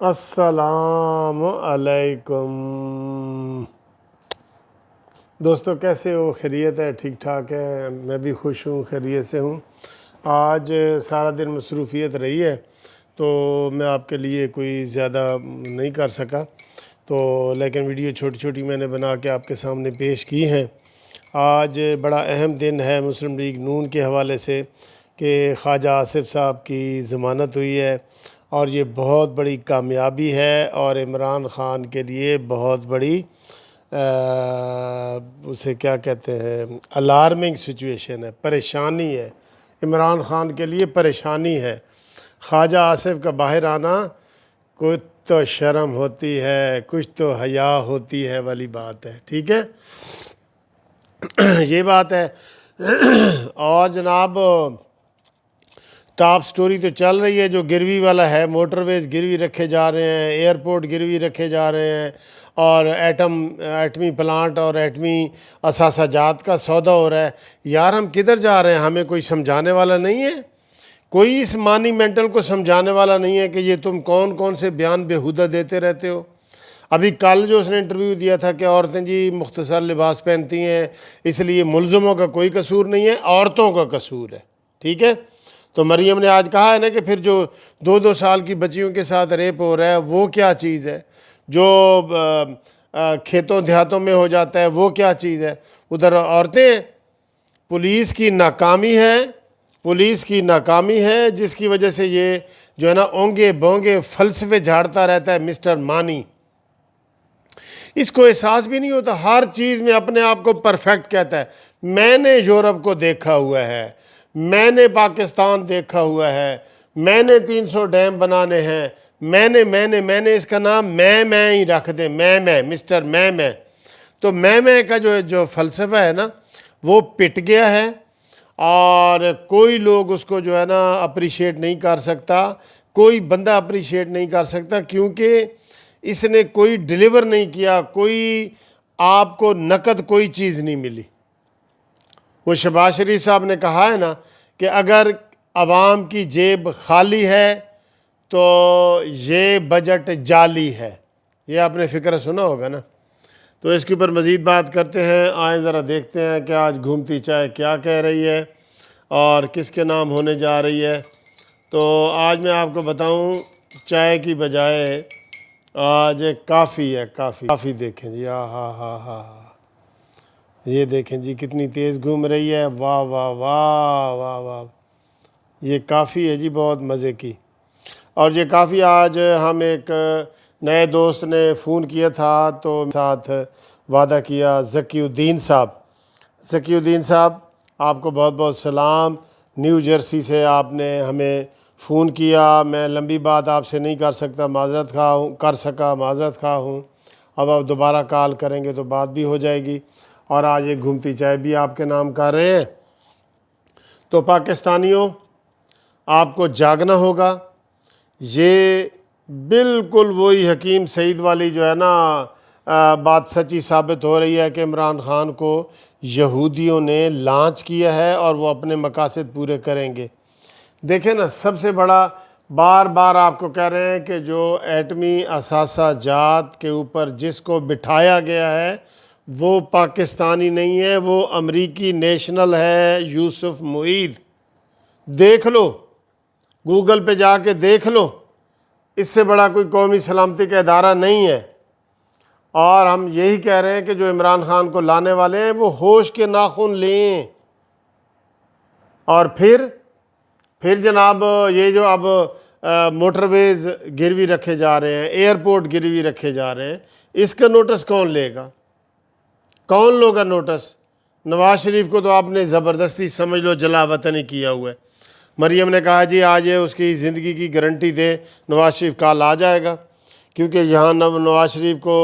السلام علیکم دوستو، کیسے ہو؟ خیریت ہے؟ ٹھیک ٹھاک ہے؟ میں بھی خوش ہوں، خیریت سے ہوں۔ آج سارا دن مصروفیت رہی ہے تو میں آپ کے لیے کوئی زیادہ نہیں کر سکا، تو لیکن ویڈیو چھوٹی چھوٹی میں نے بنا کے آپ کے سامنے پیش کی ہیں۔ آج بڑا اہم دن ہے مسلم لیگ نون کے حوالے سے کہ خواجہ آصف صاحب کی ضمانت ہوئی ہے، اور یہ بہت بڑی کامیابی ہے اور عمران خان کے لیے بہت بڑی اسے کیا کہتے ہیں، الارمنگ سچویشن ہے، پریشانی ہے عمران خان کے لیے، پریشانی ہے۔ خواجہ آصف کا باہر آنا کچھ تو شرم ہوتی ہے، کچھ تو حیا ہوتی ہے والی بات ہے، ٹھیک ہے، یہ بات ہے۔ اور جناب ٹاپ سٹوری تو چل رہی ہے، جو گروی والا ہے، موٹر ویز گروی رکھے جا رہے ہیں، ایئرپورٹ گروی رکھے جا رہے ہیں، اور ایٹمی پلانٹ اور ایٹمی اثاثہ جات کا سودا ہو رہا ہے۔ یار ہم کدھر جا رہے ہیں؟ ہمیں کوئی سمجھانے والا نہیں ہے، کوئی اس مانی مینٹل کو سمجھانے والا نہیں ہے کہ یہ تم کون کون سے بیان بیہودہ دیتے رہتے ہو۔ ابھی کل جو اس نے انٹرویو دیا تھا کہ عورتیں جی مختصر لباس پہنتی ہیں اس لیے ملزموں کا کوئی قصور نہیں ہے، عورتوں کا قصور ہے، ٹھیک ہے۔ تو مریم نے آج کہا ہے نا کہ پھر جو 2 سال کی بچیوں کے ساتھ ریپ ہو رہا ہے وہ کیا چیز ہے، جو کھیتوں دیہاتوں میں ہو جاتا ہے وہ کیا چیز ہے، ادھر عورتیں ہیں۔ پولیس کی ناکامی ہے، پولیس کی ناکامی ہے، جس کی وجہ سے یہ جو ہے نا اونگے بونگے فلسفے جھاڑتا رہتا ہے مسٹر مانی۔ اس کو احساس بھی نہیں ہوتا، ہر چیز میں اپنے آپ کو پرفیکٹ کہتا ہے۔ میں نے یورپ کو دیکھا ہوا ہے، میں نے پاکستان دیکھا ہوا ہے، میں نے 300 ڈیم بنانے ہیں، میں نے اس کا نام میں ہی رکھ دیں، میں مسٹر میں۔ تو میں کا جو فلسفہ ہے نا وہ پٹ گیا ہے، اور کوئی لوگ اس کو جو ہے نا اپریشیٹ نہیں کر سکتا، کوئی بندہ اپریشیٹ نہیں کر سکتا، کیونکہ اس نے کوئی ڈیلیور نہیں کیا، کوئی آپ کو نقد کوئی چیز نہیں ملی۔ وہ شہباز شریف صاحب نے کہا ہے نا کہ اگر عوام کی جیب خالی ہے تو یہ بجٹ جعلی ہے، یہ آپ نے فکر سنا ہوگا نا۔ تو اس کے اوپر مزید بات کرتے ہیں، آئیں ذرا دیکھتے ہیں کہ آج گھومتی چائے کیا کہہ رہی ہے اور کس کے نام ہونے جا رہی ہے۔ تو آج میں آپ کو بتاؤں، چائے کی بجائے آج کافی ہے، کافی دیکھیں جی، ہاں یہ دیکھیں جی کتنی تیز گھوم رہی ہے، واہ واہ واہ واہ واہ، یہ کافی ہے جی بہت مزے کی۔ اور یہ کافی آج ہم ایک نئے دوست نے فون کیا تھا تو ساتھ وعدہ کیا، ذکی الدین صاحب آپ کو بہت بہت سلام، نیو جرسی سے آپ نے ہمیں فون کیا۔ میں لمبی بات آپ سے نہیں کر سکتا، معذرت خواہ ہوں، اب آپ دوبارہ کال کریں گے تو بات بھی ہو جائے گی، اور آج ایک گھومتی چائے بھی آپ کے نام کر رہے ہیں۔ تو پاکستانیوں، آپ کو جاگنا ہوگا، یہ بالکل وہی حکیم سعید والی جو ہے نا بات سچی ثابت ہو رہی ہے کہ عمران خان کو یہودیوں نے لانچ کیا ہے اور وہ اپنے مقاصد پورے کریں گے۔ دیکھیں نا، سب سے بڑا بار بار آپ کو کہہ رہے ہیں کہ جو ایٹمی اثاثہ جات کے اوپر جس کو بٹھایا گیا ہے وہ پاکستانی نہیں ہے، وہ امریکی نیشنل ہے، یوسف معید۔ دیکھ لو، گوگل پہ جا کے دیکھ لو، اس سے بڑا کوئی قومی سلامتی کا ادارہ نہیں ہے۔ اور ہم یہی کہہ رہے ہیں کہ جو عمران خان کو لانے والے ہیں وہ ہوش کے ناخن لیں، اور پھر جناب یہ جو اب موٹر ویز گروی رکھے جا رہے ہیں، ایئرپورٹ گروی رکھے جا رہے ہیں، اس کا نوٹس کون لے گا؟ کون لوگا نوٹس؟ نواز شریف کو تو آپ نے زبردستی سمجھ لو جلا وطنی کیا ہوا ہے۔ مریم نے کہا جی آج اس کی زندگی کی گارنٹی دے، نواز شریف کال آ جائے گا، کیونکہ یہاں نواز شریف کو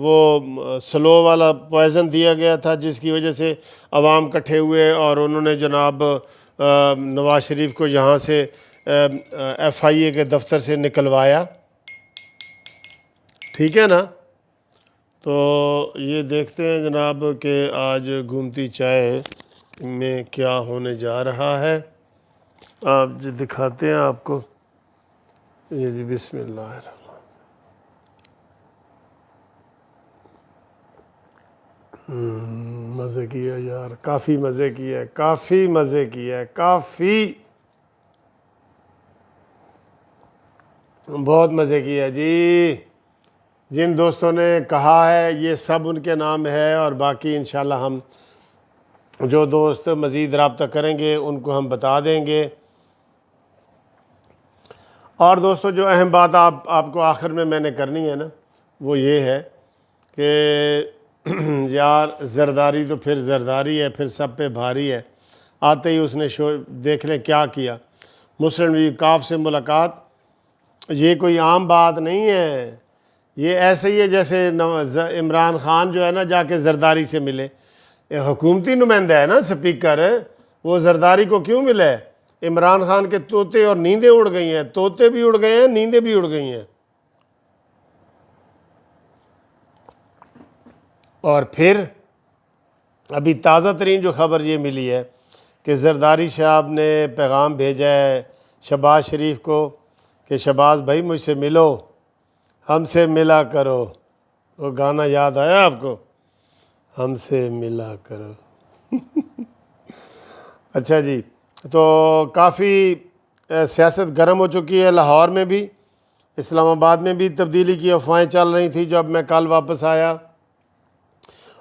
وہ سلو والا پوائزن دیا گیا تھا، جس کی وجہ سے عوام کٹھے ہوئے اور انہوں نے جناب نواز شریف کو یہاں سے ایف آئی اے کے دفتر سے نکلوایا، ٹھیک ہے نا۔ تو یہ دیکھتے ہیں جناب کہ آج گھومتی چائے میں کیا ہونے جا رہا ہے، آپ دکھاتے ہیں آپ کو۔ یہ جی بسم اللہ الرحمن۔ مزے کیا یار، کافی مزے کیا ہے، کافی مزے کیا ہے، کافی بہت مزے کیا جی۔ جن دوستوں نے کہا ہے یہ سب ان کے نام ہے، اور باقی انشاءاللہ ہم جو دوست مزید رابطہ کریں گے ان کو ہم بتا دیں گے۔ اور دوستو جو اہم بات آپ کو آخر میں نے کرنی ہے نا، وہ یہ ہے کہ یار زرداری تو پھر زرداری ہے، پھر سب پہ بھاری ہے۔ آتے ہی اس نے دیکھ لیں کیا کیا، مسلم لیگ کاف سے ملاقات۔ یہ کوئی عام بات نہیں ہے، یہ ایسے ہی ہے جیسے عمران خان جو ہے نا جا کے زرداری سے ملے۔ حکومتی نمائندہ ہے نا سپیکر، وہ زرداری کو کیوں ملے؟ عمران خان کے طوطے اور نیندیں اڑ گئی ہیں، طوطے بھی اڑ گئے ہیں، نیندیں بھی اڑ گئی ہیں۔ اور پھر ابھی تازہ ترین جو خبر یہ ملی ہے کہ زرداری صاحب نے پیغام بھیجا ہے شہباز شریف کو کہ شہباز بھائی مجھ سے ملو، ہم سے ملا کرو۔ وہ گانا یاد آیا آپ کو؟ ہم سے ملا کرو۔ اچھا جی، تو کافی سیاست گرم ہو چکی ہے۔ لاہور میں بھی، اسلام آباد میں بھی تبدیلی کی افواہیں چل رہی تھیں جب میں کل واپس آیا،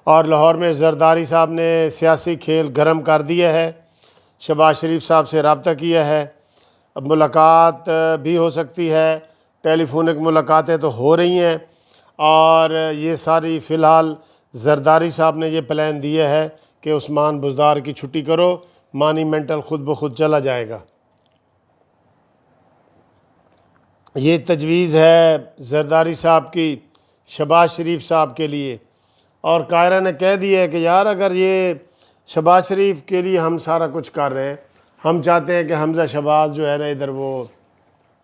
اور لاہور میں زرداری صاحب نے سیاسی کھیل گرم کر دیا ہے، شہباز شریف صاحب سے رابطہ کیا ہے۔ اب ملاقات بھی ہو سکتی ہے، ٹیلی فونک ملاقاتیں تو ہو رہی ہیں، اور یہ ساری فی الحال زرداری صاحب نے یہ پلان دیا ہے کہ عثمان بزدار کی چھٹی کرو، مانی مینٹل خود بخود چلا جائے گا۔ یہ تجویز ہے زرداری صاحب کی شہباز شریف صاحب کے لیے، اور قاہرہ نے کہہ دیا ہے کہ یار اگر یہ شہباز شریف کے لیے ہم سارا کچھ کر رہے ہیں، ہم چاہتے ہیں کہ حمزہ شہباز جو ہے نا ادھر وہ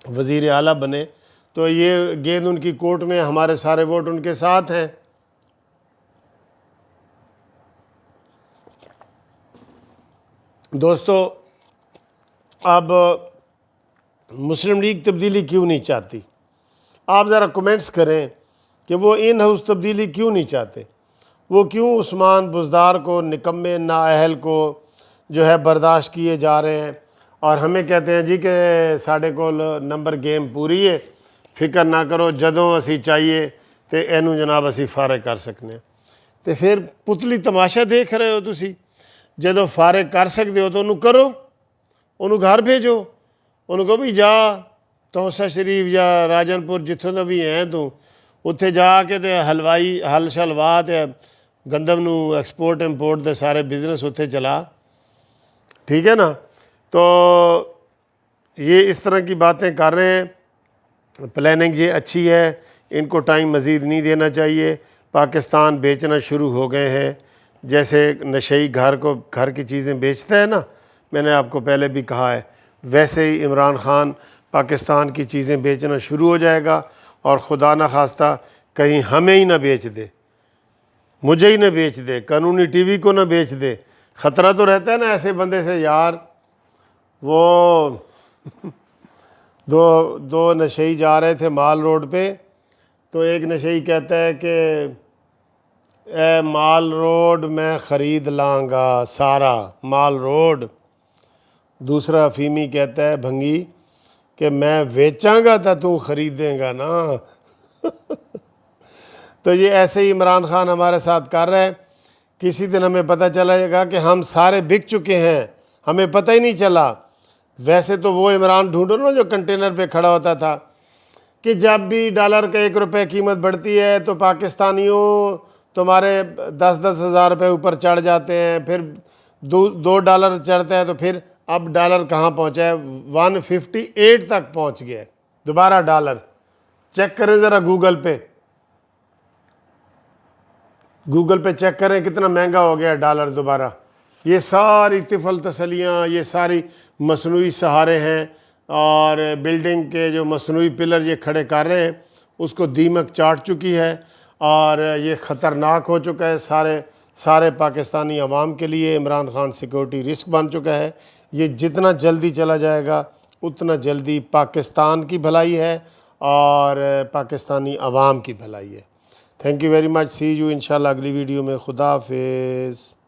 وزیر اعلیٰ بنے، تو یہ گیند ان کی کورٹ میں، ہمارے سارے ووٹ ان کے ساتھ ہیں۔ دوستو اب مسلم لیگ تبدیلی کیوں نہیں چاہتی؟ آپ ذرا کمنٹس کریں کہ وہ ان ہاؤس تبدیلی کیوں نہیں چاہتے، وہ کیوں عثمان بزدار کو، نکمے نااہل کو جو ہے برداشت کیے جا رہے ہیں، اور ہمیں کہتے ہیں جی کہ ساڑھے کول نمبر گیم پوری ہے، فکر نہ کرو، جدوں اسی چاہیے تو اینو جناب اسی فارغ کر سکنے ہیں۔ تو پھر پتلی تماشا دیکھ رہے ہو تسی؟ جدوں فارغ کر سکتے ہو تو انہوں کرو، انہوں گھر بھیجو، انہوں کو بھی جا توسا شریف یا راجن پور جتوں دا بھی ہیں تو اتھے جا کے تے حلوائی حل شلوا تے گندم نو ایکسپورٹ امپورٹ دے سارے بزنس اتھے چلا، ٹھیک ہے نا؟ تو یہ اس طرح کی باتیں کر رہے ہیں، پلاننگ یہ اچھی ہے، ان کو ٹائم مزید نہیں دینا چاہیے۔ پاکستان بیچنا شروع ہو گئے ہیں، جیسے نشئی گھر کی چیزیں بیچتا ہے نا، میں نے آپ کو پہلے بھی کہا ہے، ویسے ہی عمران خان پاکستان کی چیزیں بیچنا شروع ہو جائے گا، اور خدا نہ خواستہ کہیں ہمیں ہی نہ بیچ دے، مجھے ہی نہ بیچ دے، قانونی ٹی وی کو نہ بیچ دے۔ خطرہ تو رہتا ہے نا ایسے بندے سے یار۔ وہ دو نشئی جا رہے تھے مال روڈ پہ، تو ایک نشئی کہتا ہے کہ اے مال روڈ میں خرید لاں گا سارا مال روڈ، دوسرا افیمی کہتا ہے بھنگی کہ میں بیچاں گا تو خریدیں گا نا۔ تو یہ ایسے ہی عمران خان ہمارے ساتھ کر رہے ہیں، کسی دن ہمیں پتہ چلے گا کہ ہم سارے بک چکے ہیں، ہمیں پتہ ہی نہیں چلا۔ ویسے تو وہ عمران ڈھونڈو نا جو کنٹینر پہ کھڑا ہوتا تھا کہ جب بھی ڈالر کا 1 روپے قیمت بڑھتی ہے تو پاکستانیوں تمہارے 10-10 ہزار روپے اوپر چڑھ جاتے ہیں، پھر $2 چڑھتا ہے، تو پھر اب ڈالر کہاں پہنچا ہے؟ 158 تک پہنچ گیا ہے دوبارہ ڈالر۔ چیک کریں ذرا گوگل پہ چیک کریں کتنا مہنگا ہو گیا ہے ڈالر دوبارہ۔ یہ ساری طفل تسلیاں، یہ ساری مصنوعی سہارے ہیں، اور بلڈنگ کے جو مصنوعی پلر یہ کھڑے کر رہے ہیں اس کو دیمک چاٹ چکی ہے، اور یہ خطرناک ہو چکا ہے سارے پاکستانی عوام کے لیے۔ عمران خان سیکورٹی رسک بن چکا ہے، یہ جتنا جلدی چلا جائے گا اتنا جلدی پاکستان کی بھلائی ہے اور پاکستانی عوام کی بھلائی ہے۔ Thank you very much, see you انشاءاللہ اگلی ویڈیو میں۔ خدا حافظ۔